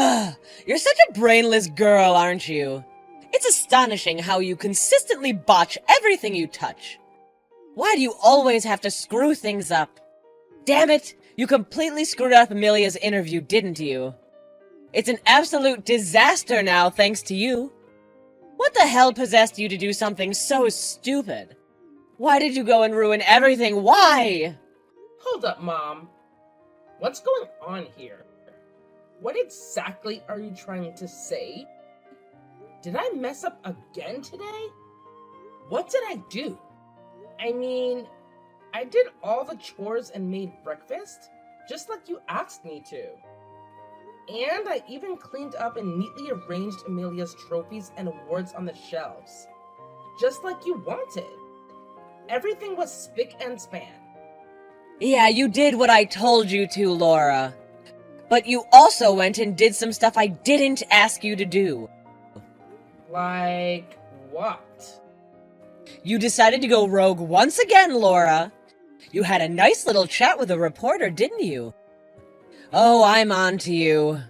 Ugh, you're such a brainless girl, aren't you? It's astonishing how you consistently botch everything you touch. Why do you always have to screw things up? Damn it, you completely screwed up Amelia's interview, didn't you? It's an absolute disaster now, thanks to you. What the hell possessed you to do something so stupid? Why did you go and ruin everything? Why? Hold up, Mom. What's going on here? What exactly are you trying to say? Did I mess up again today? What did I do? I mean, I did all the chores and made breakfast, just like you asked me to. And I even cleaned up and neatly arranged Amelia's trophies and awards on the shelves, just like you wanted. Everything was spick and span. Yeah, you did what I told you to, Laura. But you also went and did some stuff I didn't ask you to do. Like what? You decided to go rogue once again, Laura. You had a nice little chat with a reporter, didn't you? Oh, I'm on to you.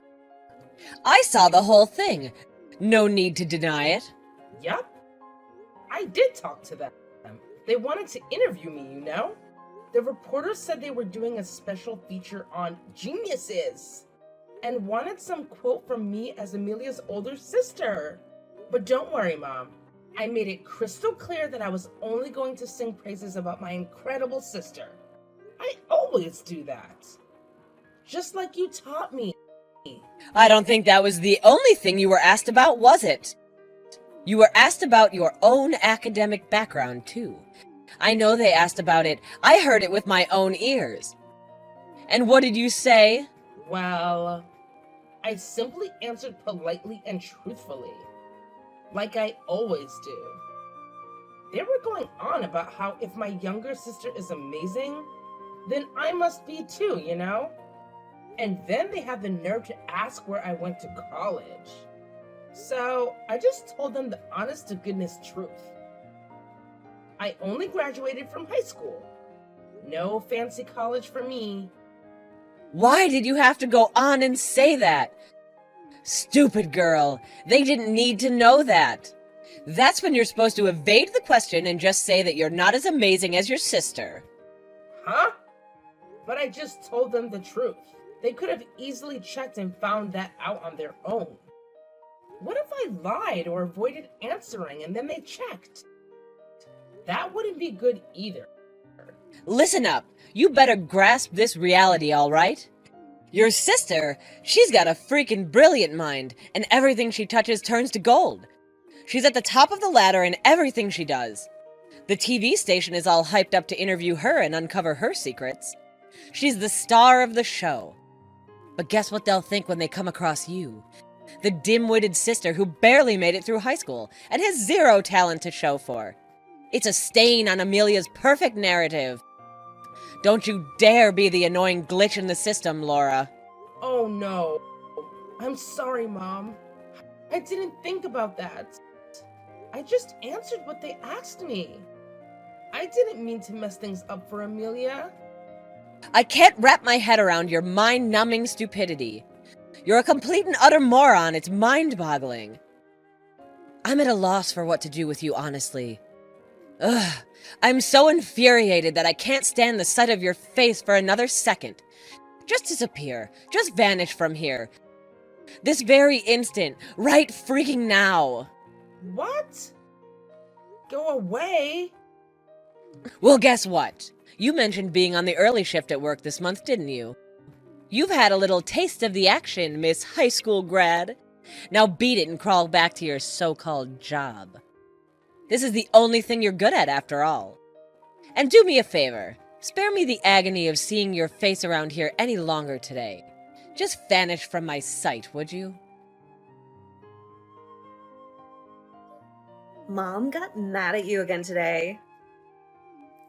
I saw the whole thing. No need to deny it. Yup. I did talk to them. They wanted to interview me, you know? The reporters said they were doing a special feature on geniuses and wanted some quote from me as Amelia's older sister. But don't worry, Mom. I made it crystal clear that I was only going to sing praises about my incredible sister. I always do that. Just like you taught me. I don't think that was the only thing you were asked about, was it? You were asked about your own academic background, too. I know they asked about it. I heard it with my own ears. And what did you say? Well, I simply answered politely and truthfully, like I always do. They were going on about how if my younger sister is amazing, then I must be too, you know? And then they had the nerve to ask where I went to college. So I just told them the honest to goodness truth. I only graduated from high school. No fancy college for me. Why did you have to go on and say that? Stupid girl. They didn't need to know that. That's when you're supposed to evade the question and just say that you're not as amazing as your sister. Huh? But I just told them the truth. They could have easily checked and found that out on their own. What if I lied or avoided answering and then they checked? That wouldn't be good either. Listen up. You better grasp this reality, all right? Your sister, she's got a freaking brilliant mind, and everything she touches turns to gold. She's at the top of the ladder in everything she does. The TV station is all hyped up to interview her and uncover her secrets. She's the star of the show. But guess what they'll think when they come across you? The dim-witted sister who barely made it through high school and has zero talent to show for. It's a stain on Amelia's perfect narrative. Don't you dare be the annoying glitch in the system, Laura. Oh no. I'm sorry, Mom. I didn't think about that. I just answered what they asked me. I didn't mean to mess things up for Amelia. I can't wrap my head around your mind-numbing stupidity. You're a complete and utter moron. It's mind-boggling. I'm at a loss for what to do with you, honestly. Ugh, I'm so infuriated that I can't stand the sight of your face for another second. Just disappear. Just vanish from here. This very instant. Right freaking now. What? Go away? Well, guess what? You mentioned being on the early shift at work this month, didn't you? You've had a little taste of the action, Miss High School grad. Now beat it and crawl back to your so-called job. This is the only thing you're good at, after all. And do me a favor. Spare me the agony of seeing your face around here any longer today. Just vanish from my sight, would you? Mom got mad at you again today.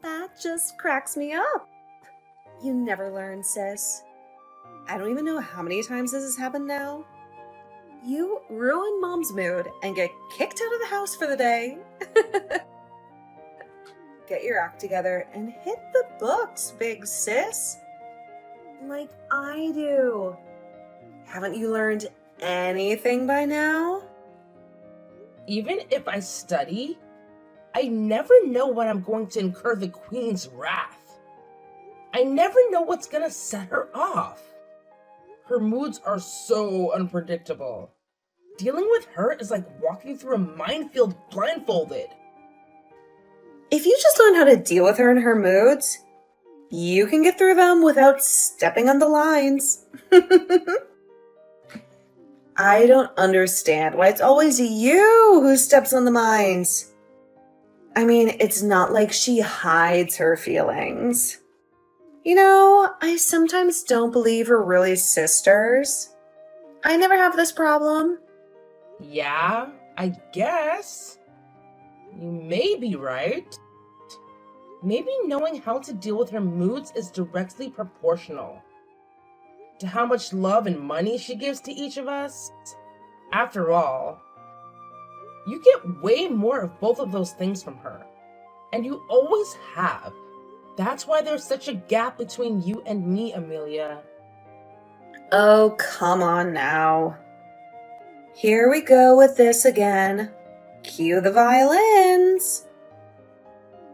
That just cracks me up. You never learn, sis. I don't even know how many times this has happened now. You ruin Mom's mood and get kicked out of the house for the day. Get your act together and hit the books, big sis. Like I do. Haven't you learned anything by now? Even if I study, I never know when I'm going to incur the Queen's wrath. I never know what's gonna set her off. Her moods are so unpredictable. Dealing with her is like walking through a minefield blindfolded. If you just learn how to deal with her and her moods, you can get through them without stepping on the lines. I don't understand why it's always you who steps on the mines. I mean, it's not like she hides her feelings. You know, I sometimes don't believe we're really sisters. I never have this problem. Yeah, I guess. You may be right. Maybe knowing how to deal with her moods is directly proportional to how much love and money she gives to each of us. After all, you get way more of both of those things from her, and you always have. That's why there's such a gap between you and me, Amelia. Oh, come on now. Here we go with this again. Cue the violins.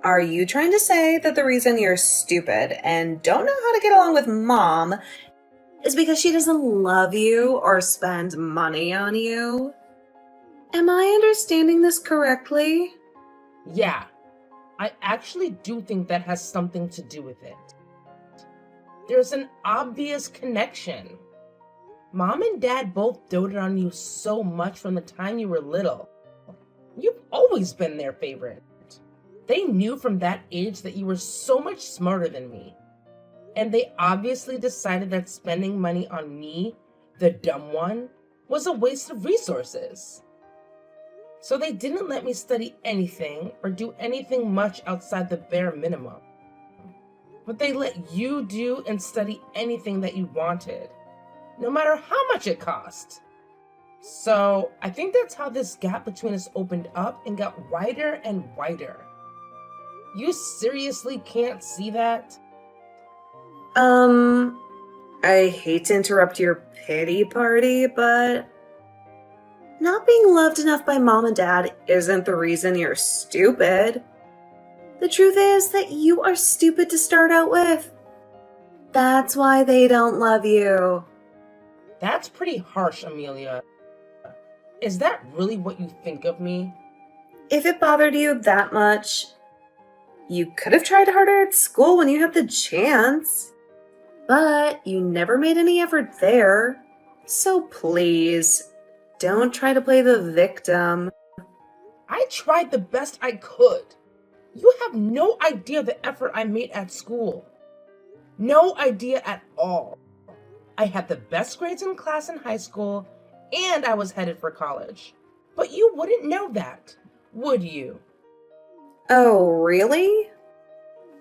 Are you trying to say that the reason you're stupid and don't know how to get along with Mom is because she doesn't love you or spend money on you? Am I understanding this correctly? Yeah, I actually do think that has something to do with it. There's an obvious connection. Mom and Dad both doted on you so much from the time you were little. You've always been their favorite. They knew from that age that you were so much smarter than me. And they obviously decided that spending money on me, the dumb one, was a waste of resources. So they didn't let me study anything or do anything much outside the bare minimum. But they let you do and study anything that you wanted, no matter how much it cost. So I think that's how this gap between us opened up and got wider and wider. You seriously can't see that? I hate to interrupt your pity party, but not being loved enough by Mom and Dad isn't the reason you're stupid. The truth is that you are stupid to start out with. That's why they don't love you. That's pretty harsh, Amelia. Is that really what you think of me? If it bothered you that much, you could have tried harder at school when you had the chance. But you never made any effort there. So please, don't try to play the victim. I tried the best I could. You have no idea the effort I made at school. No idea at all. I had the best grades in class in high school, and I was headed for college. But you wouldn't know that, would you? Oh, really?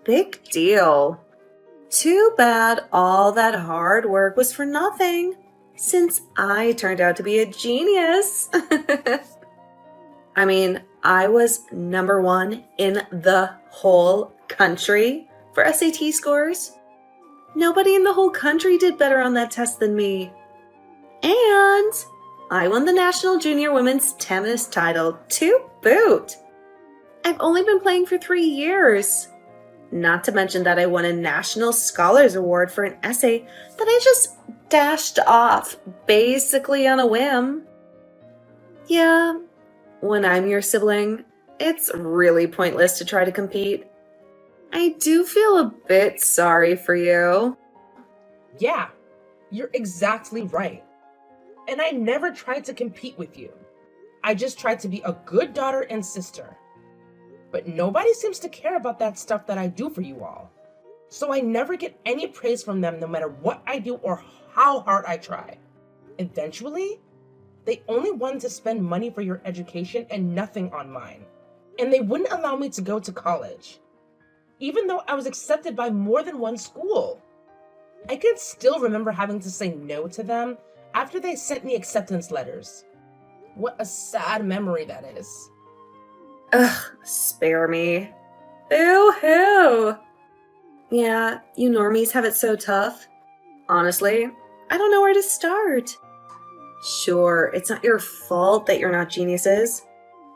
Big deal. Too bad all that hard work was for nothing, since I turned out to be a genius. I mean, I was number 1 in the whole country for SAT scores. Nobody in the whole country did better on that test than me. And I won the National Junior Women's Tennis title to boot. I've only been playing for 3 years. Not to mention that I won a National Scholars Award for an essay that I just dashed off, basically on a whim. Yeah, when I'm your sibling, it's really pointless to try to compete. I do feel a bit sorry for you. Yeah, you're exactly right. And I never tried to compete with you. I just tried to be a good daughter and sister. But nobody seems to care about that stuff that I do for you all. So I never get any praise from them no matter what I do or how hard I try. Eventually, they only wanted to spend money for your education and nothing on mine. And they wouldn't allow me to go to college, even though I was accepted by more than one school. I can still remember having to say no to them after they sent me acceptance letters. What a sad memory that is. Ugh, spare me. Boo-hoo! Yeah, you normies have it so tough. Honestly, I don't know where to start. Sure, it's not your fault that you're not geniuses,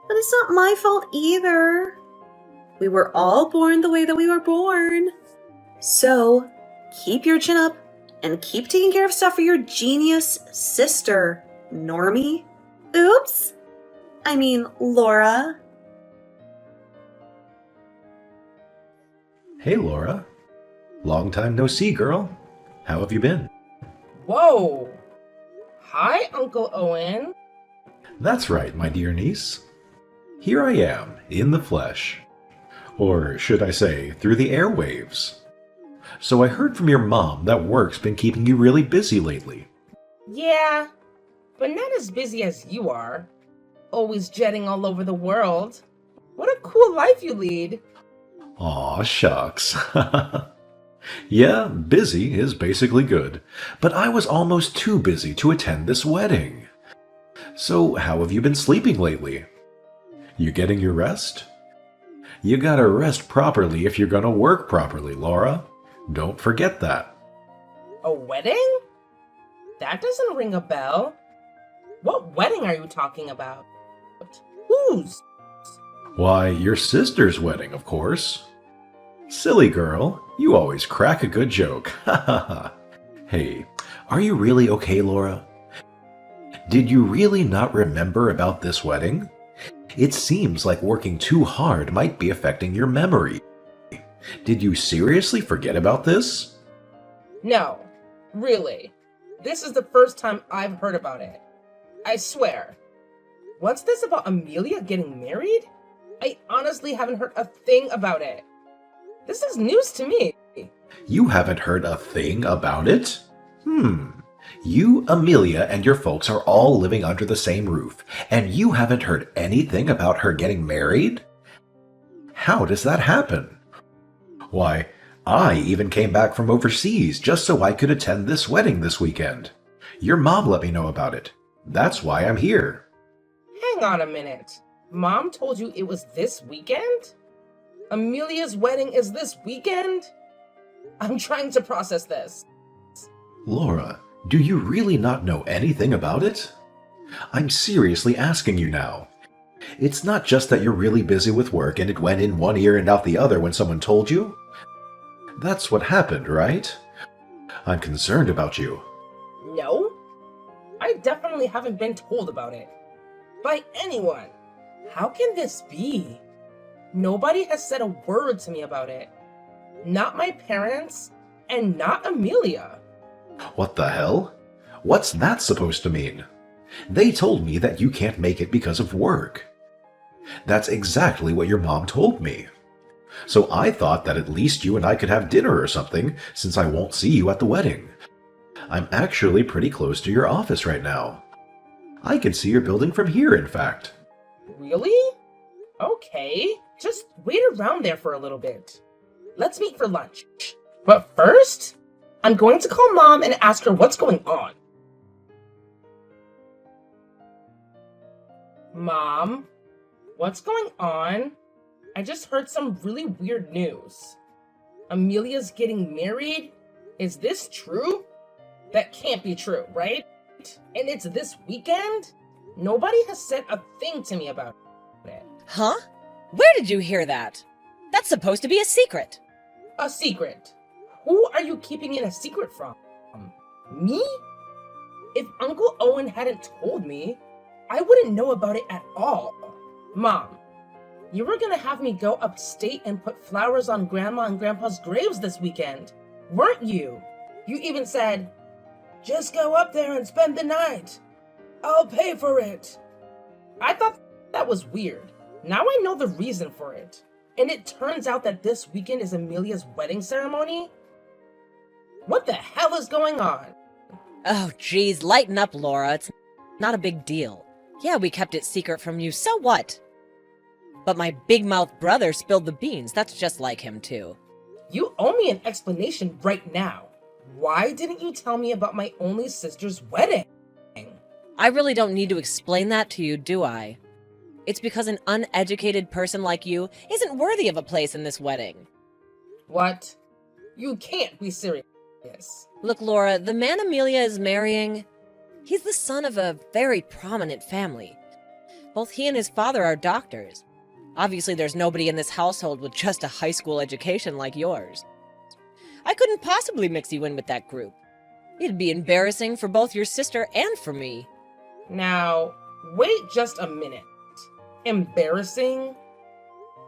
but it's not my fault either. We were all born the way that we were born. So, keep your chin up and keep taking care of stuff for your genius sister, Normie. Oops. I mean, Laura. Hey, Laura. Long time no see, girl. How have you been? Whoa! Hi, Uncle Owen. That's right, my dear niece. Here I am, in the flesh. Or should I say, through the airwaves. So I heard from your mom that work's been keeping you really busy lately. Yeah, but not as busy as you are. Always jetting all over the world. What a cool life you lead. Aw, shucks. Yeah, busy is basically good, but I was almost too busy to attend this wedding. So how have you been sleeping lately? You getting your rest? You gotta rest properly if you're gonna work properly, Laura. Don't forget that. A wedding? That doesn't ring a bell. What wedding are you talking about? Whose? Why, your sister's wedding, of course. Silly girl, you always crack a good joke. Ha ha ha. Hey, are you really okay, Laura? Did you really not remember about this wedding? It seems like working too hard might be affecting your memory. Did you seriously forget about this? No, really. This is the first time I've heard about it. I swear. What's this about Amelia getting married? I honestly haven't heard a thing about it. This is news to me. You haven't heard a thing about it? You, Amelia, and your folks are all living under the same roof, and you haven't heard anything about her getting married? How does that happen? Why, I even came back from overseas just so I could attend this wedding this weekend. Your mom let me know about it. That's why I'm here. Hang on a minute. Mom told you it was this weekend? Amelia's wedding is this weekend? I'm trying to process this. Laura, do you really not know anything about it? I'm seriously asking you now. It's not just that you're really busy with work and it went in one ear and out the other when someone told you. That's what happened, right? I'm concerned about you. No, I definitely haven't been told about it. By anyone. How can this be? Nobody has said a word to me about it. Not my parents, and not Amelia. What the hell? What's that supposed to mean? They told me that you can't make it because of work. That's exactly what your mom told me. So I thought that at least you and I could have dinner or something, since I won't see you at the wedding. I'm actually pretty close to your office right now. I can see your building from here, in fact. Really? Okay, just wait around there for a little bit. Let's meet for lunch. But first, I'm going to call Mom and ask her what's going on. Mom, what's going on? I just heard some really weird news. Amelia's getting married? Is this true? That can't be true, right? And it's this weekend? Nobody has said a thing to me about it. Huh? Where did you hear that? That's supposed to be a secret. A secret? Who are you keeping it a secret from? Me? If Uncle Owen hadn't told me, I wouldn't know about it at all. Mom, you were gonna have me go upstate and put flowers on Grandma and Grandpa's graves this weekend, weren't you? You even said, just go up there and spend the night. I'll pay for it. I thought that was weird. Now I know the reason for it. And it turns out that this weekend is Amelia's wedding ceremony? What the hell is going on? Oh, geez, lighten up, Laura. It's not a big deal. Yeah, we kept it secret from you, so what? But my big-mouthed brother spilled the beans. That's just like him, too. You owe me an explanation right now. Why didn't you tell me about my only sister's wedding? I really don't need to explain that to you, do I? It's because an uneducated person like you isn't worthy of a place in this wedding. What? You can't be serious. Look, Laura, the man Amelia is marrying, He's the son of a very prominent family. Both he and his father are doctors. Obviously, there's nobody in this household with just a high school education like yours. I couldn't possibly mix you in with that group. It'd be embarrassing for both your sister and for me. Now, wait just a minute. Embarrassing?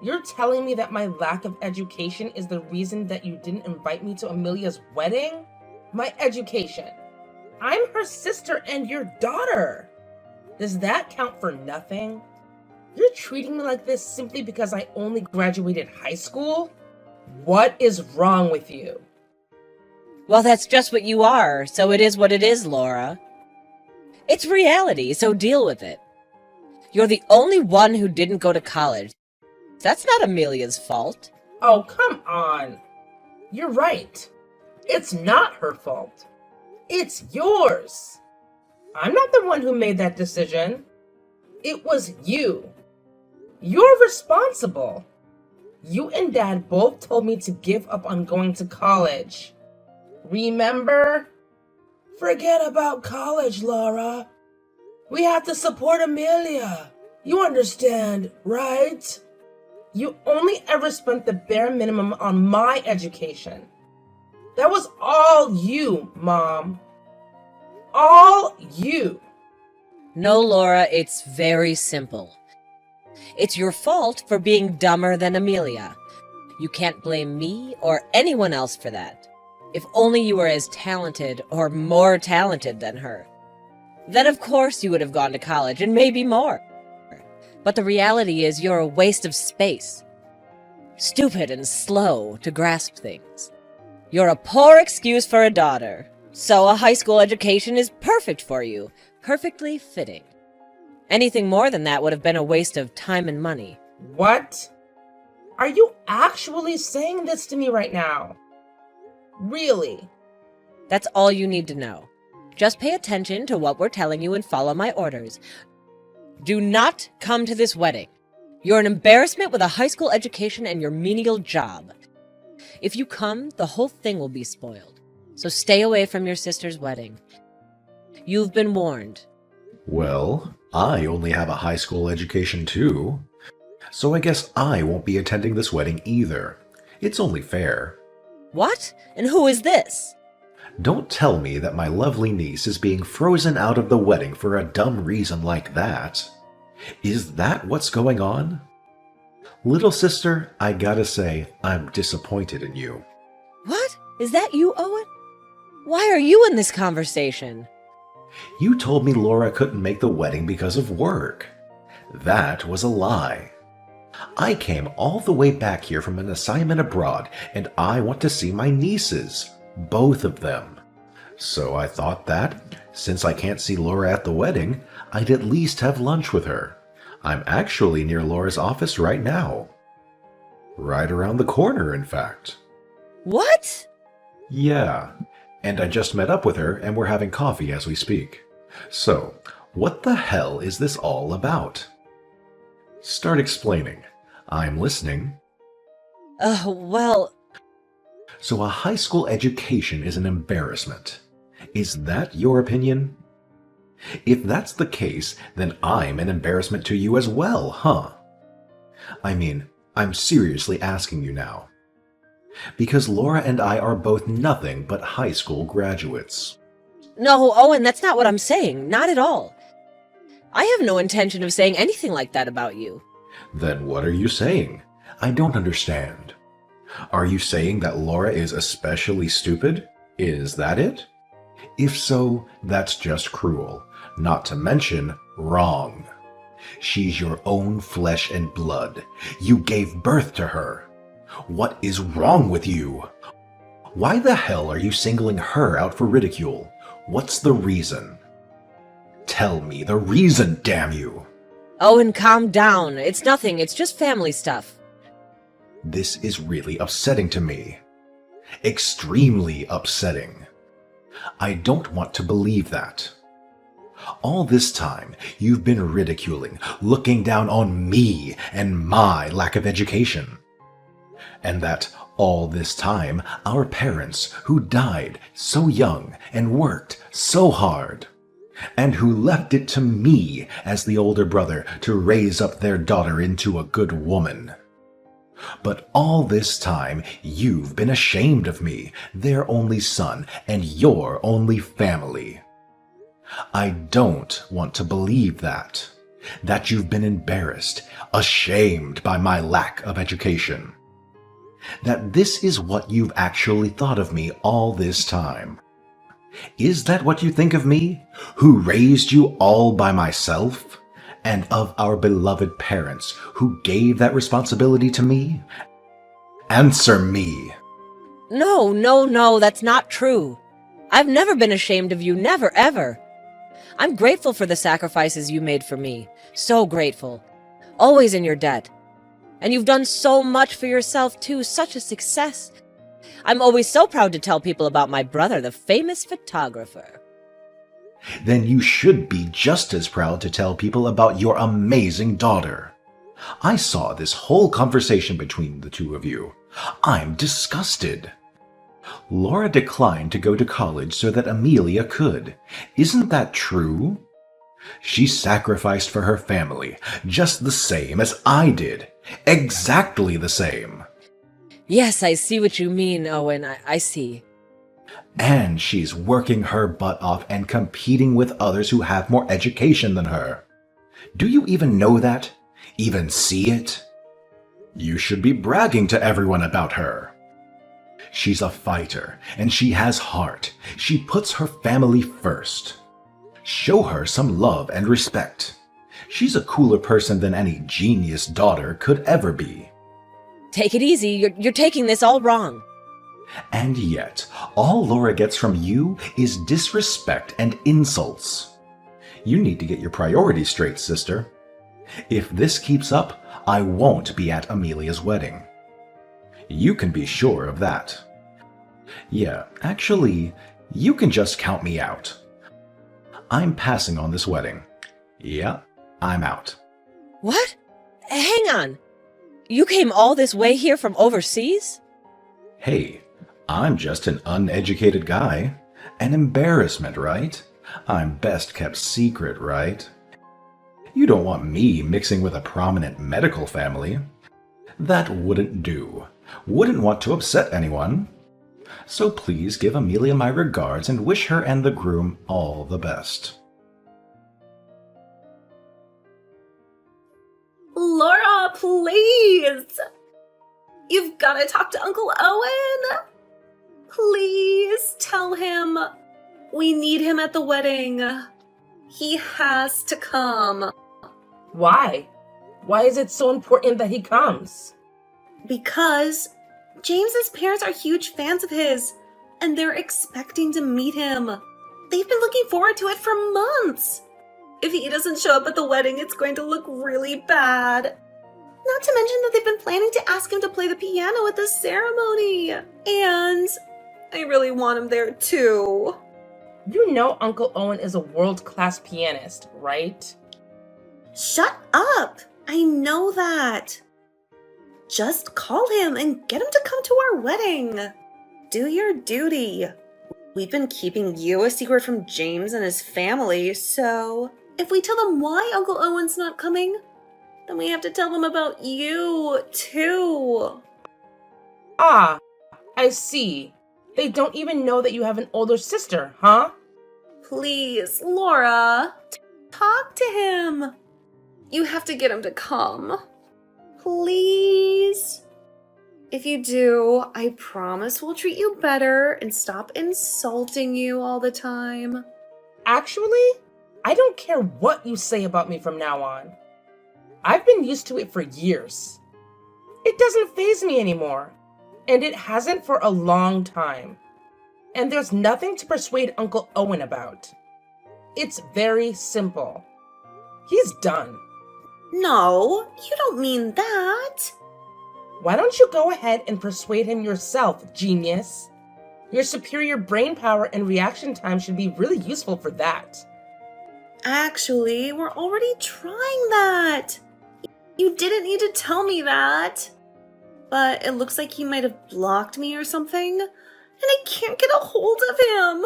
You're telling me that my lack of education is the reason that you didn't invite me to Amelia's wedding? My education. I'm her sister and your daughter. Does that count for nothing? You're treating me like this simply because I only graduated high school? What is wrong with you? Well, that's just what you are, so it is what it is, Laura. It's reality, so deal with it. You're the only one who didn't go to college. That's not Amelia's fault. Oh, come on. You're right. It's not her fault. It's yours. I'm not the one who made that decision. It was you. You're responsible. You and Dad both told me to give up on going to college. Remember? Forget about college, Laura. We have to support Amelia. You understand, right? You only ever spent the bare minimum on my education. That was all you, Mom. All you. No, Laura, it's very simple. It's your fault for being dumber than Amelia. You can't blame me or anyone else for that. If only you were as talented or more talented than her. Then of course you would have gone to college and maybe more. But the reality is you're a waste of space. Stupid and slow to grasp things. You're a poor excuse for a daughter. So a high school education is perfect for you. Perfectly fitting. Anything more than that would have been a waste of time and money. What? Are you actually saying this to me right now? Really? That's all you need to know. Just pay attention to what we're telling you and follow my orders. Do not come to this wedding. You're an embarrassment with a high school education and your menial job. If you come, the whole thing will be spoiled. So stay away from your sister's wedding. You've been warned. Well, I only have a high school education too. So I guess I won't be attending this wedding either. It's only fair. What? And who is this? Don't tell me that my lovely niece is being frozen out of the wedding for a dumb reason like that. Is that what's going on? Little sister, I gotta say, I'm disappointed in you. What? Is that you, Owen? Why are you in this conversation? You told me Laura couldn't make the wedding because of work. That was a lie. I came all the way back here from an assignment abroad, and I want to see my nieces, both of them. So I thought that, since I can't see Laura at the wedding, I'd at least have lunch with her. I'm actually near Laura's office right now. Right around the corner, in fact. What? Yeah, and I just met up with her and we're having coffee as we speak. So, what the hell is this all about? Start explaining. I'm listening. Well... So a high school education is an embarrassment. Is that your opinion? If that's the case, then I'm an embarrassment to you as well, huh? I mean, I'm seriously asking you now. Because Laura and I are both nothing but high school graduates. No, Owen, that's not what I'm saying. Not at all. I have no intention of saying anything like that about you. Then what are you saying? I don't understand. Are you saying that Laura is especially stupid? Is that it? If so, that's just cruel. Not to mention, wrong. She's your own flesh and blood. You gave birth to her. What is wrong with you? Why the hell are you singling her out for ridicule? What's the reason? Tell me the reason, damn you! Owen, calm down. It's nothing. It's just family stuff. This is really upsetting to me. Extremely upsetting. I don't want to believe that. All this time, you've been ridiculing, looking down on me and my lack of education. And that all this time, our parents, who died so young and worked so hard, and who left it to me as the older brother to raise up their daughter into a good woman. But all this time, you've been ashamed of me, their only son, and your only family. I don't want to believe that you've been embarrassed, ashamed by my lack of education. That this is what you've actually thought of me all this time. Is that what you think of me, who raised you all by myself? And of our beloved parents who gave that responsibility to me? Answer me. No, that's not true. I've never been ashamed of you, never, ever. I'm grateful for the sacrifices you made for me. So grateful. Always in your debt. And you've done so much for yourself, too. Such a success. I'm always so proud to tell people about my brother, the famous photographer. Then you should be just as proud to tell people about your amazing daughter. I saw this whole conversation between the two of you. I'm disgusted. Laura declined to go to college so that Amelia could. Isn't that true? She sacrificed for her family, just the same as I did. Exactly the same. Yes, I see what you mean, Owen. I see. And she's working her butt off and competing with others who have more education than her. Do you even know that? Even see it? You should be bragging to everyone about her. She's a fighter, and she has heart. She puts her family first. Show her some love and respect. She's a cooler person than any genius daughter could ever be. Take it easy. You're taking this all wrong. And yet, all Laura gets from you is disrespect and insults. You need to get your priorities straight, sister. If this keeps up, I won't be at Amelia's wedding. You can be sure of that. Yeah, actually, you can just count me out. I'm passing on this wedding. Yeah, I'm out. What? Hang on. You came all this way here from overseas? Hey, I'm just an uneducated guy. An embarrassment, right? I'm best kept secret, right? You don't want me mixing with a prominent medical family. That wouldn't do. Wouldn't want to upset anyone. So please give Amelia my regards and wish her and the groom all the best. Laura, please! You've got to talk to Uncle Owen! Please tell him we need him at the wedding. He has to come. Why? Why is it so important that he comes? Because James's parents are huge fans of his, and they're expecting to meet him. They've been looking forward to it for months. If he doesn't show up at the wedding, it's going to look really bad. Not to mention that they've been planning to ask him to play the piano at the ceremony. And I really want him there too. You know Uncle Owen is a world-class pianist, right? Shut up! I know that. Just call him and get him to come to our wedding. Do your duty. We've been keeping you a secret from James and his family, so if we tell them why Uncle Owen's not coming, then we have to tell them about you, too. Ah, I see. They don't even know that you have an older sister, huh? Please, Laura, talk to him. You have to get him to come. Please. If you do, I promise we'll treat you better and stop insulting you all the time. Actually, I don't care what you say about me from now on. I've been used to it for years. It doesn't faze me anymore, and it hasn't for a long time. And there's nothing to persuade Uncle Owen about. It's very simple. He's done. No, you don't mean that. Why don't you go ahead and persuade him yourself, genius? Your superior brain power and reaction time should be really useful for that. Actually, we're already trying that. You didn't need to tell me that. But it looks like he might have blocked me or something, and I can't get a hold of him.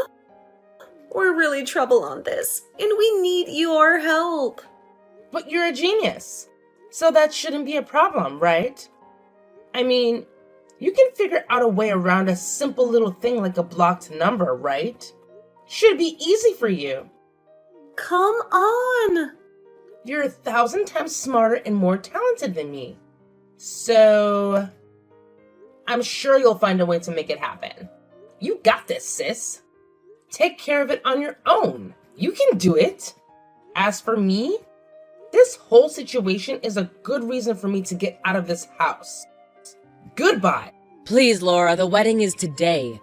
We're really trouble on this, and we need your help. But you're a genius, so that shouldn't be a problem, right? I mean, you can figure out a way around a simple little thing like a blocked number, right? Should be easy for you. Come on! You're 1,000 times smarter and more talented than me. So, I'm sure you'll find a way to make it happen. You got this, sis. Take care of it on your own. You can do it. As for me, this whole situation is a good reason for me to get out of this house. Goodbye. Please, Laura, the wedding is today.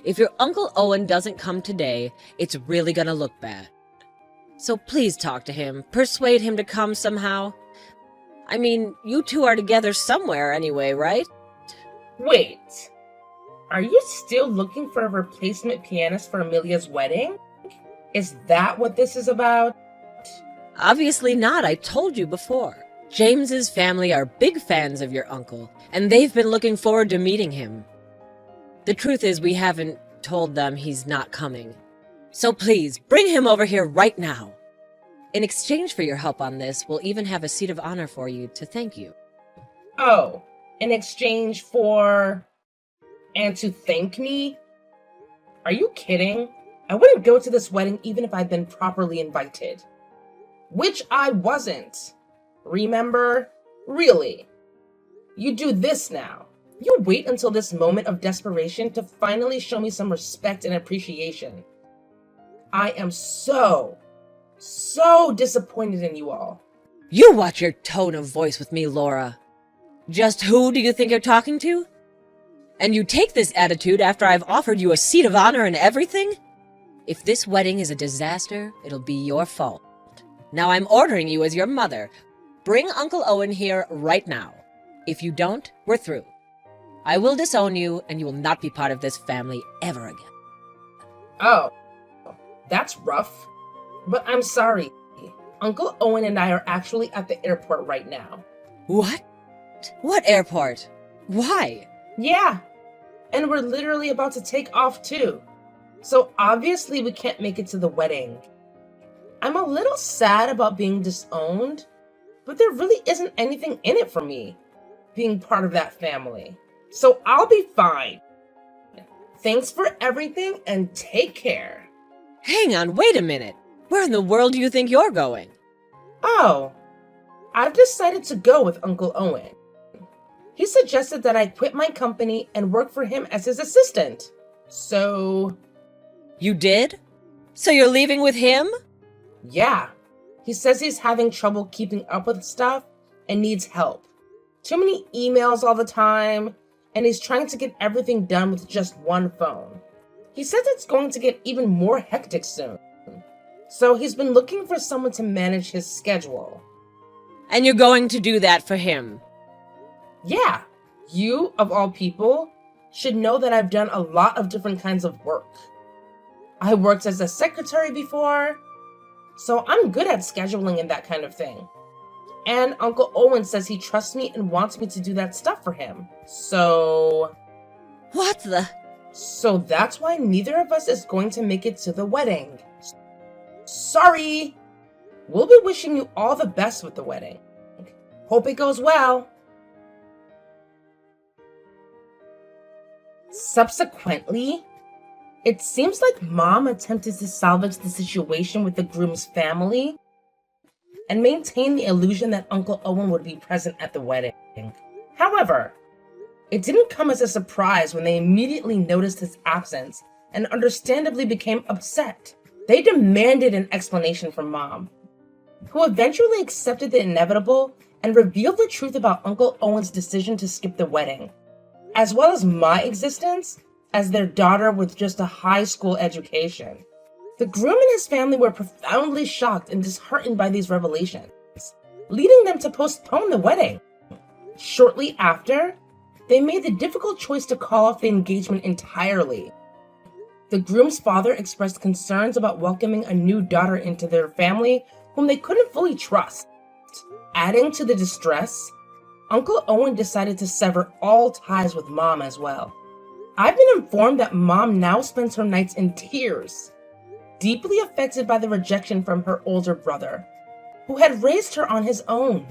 If your Uncle Owen doesn't come today, it's really gonna look bad. So please talk to him, persuade him to come somehow. I mean, you two are together somewhere anyway, right? Wait, are you still looking for a replacement pianist for Amelia's wedding? Is that what this is about? Obviously not, I told you before. James's family are big fans of your uncle, and they've been looking forward to meeting him. The truth is, we haven't told them he's not coming. So please, bring him over here right now. In exchange for your help on this, we'll even have a seat of honor for you to thank you. Oh, in exchange for... and to thank me? Are you kidding? I wouldn't go to this wedding even if I'd been properly invited. Which I wasn't. Remember? Really. You do this now. You wait until this moment of desperation to finally show me some respect and appreciation. I am so disappointed in you all. You watch your tone of voice with me, Laura. Just who do you think you're talking to? And you take this attitude after I've offered you a seat of honor and everything? If this wedding is a disaster, it'll be your fault. Now I'm ordering you as your mother. Bring Uncle Owen here right now. If you don't, we're through. I will disown you, and you will not be part of this family ever again. Oh, that's rough. But I'm sorry. Uncle Owen and I are actually at the airport right now. What? What airport? Why? Yeah, and we're literally about to take off too. So obviously we can't make it to the wedding. I'm a little sad about being disowned, but there really isn't anything in it for me, being part of that family. So I'll be fine. Thanks for everything and take care. Hang on, wait a minute. Where in the world do you think you're going? Oh, I've decided to go with Uncle Owen. He suggested that I quit my company and work for him as his assistant. So... You did? So you're leaving with him? Yeah. He says he's having trouble keeping up with stuff and needs help. Too many emails all the time, and he's trying to get everything done with just one phone. He says it's going to get even more hectic soon. So he's been looking for someone to manage his schedule. And you're going to do that for him? Yeah, you, of all people, should know that I've done a lot of different kinds of work. I worked as a secretary before, so I'm good at scheduling and that kind of thing. And Uncle Owen says he trusts me and wants me to do that stuff for him. So that's why neither of us is going to make it to the wedding. Sorry! We'll be wishing you all the best with the wedding. Hope it goes well. Subsequently, it seems like Mom attempted to salvage the situation with the groom's family and maintain the illusion that Uncle Owen would be present at the wedding. However, it didn't come as a surprise when they immediately noticed his absence and understandably became upset. They demanded an explanation from Mom, who eventually accepted the inevitable and revealed the truth about Uncle Owen's decision to skip the wedding, as well as my existence as their daughter with just a high school education. The groom and his family were profoundly shocked and disheartened by these revelations, leading them to postpone the wedding. Shortly after, they made the difficult choice to call off the engagement entirely. The groom's father expressed concerns about welcoming a new daughter into their family whom they couldn't fully trust. Adding to the distress, Uncle Owen decided to sever all ties with Mom as well. I've been informed that Mom now spends her nights in tears, deeply affected by the rejection from her older brother, who had raised her on his own.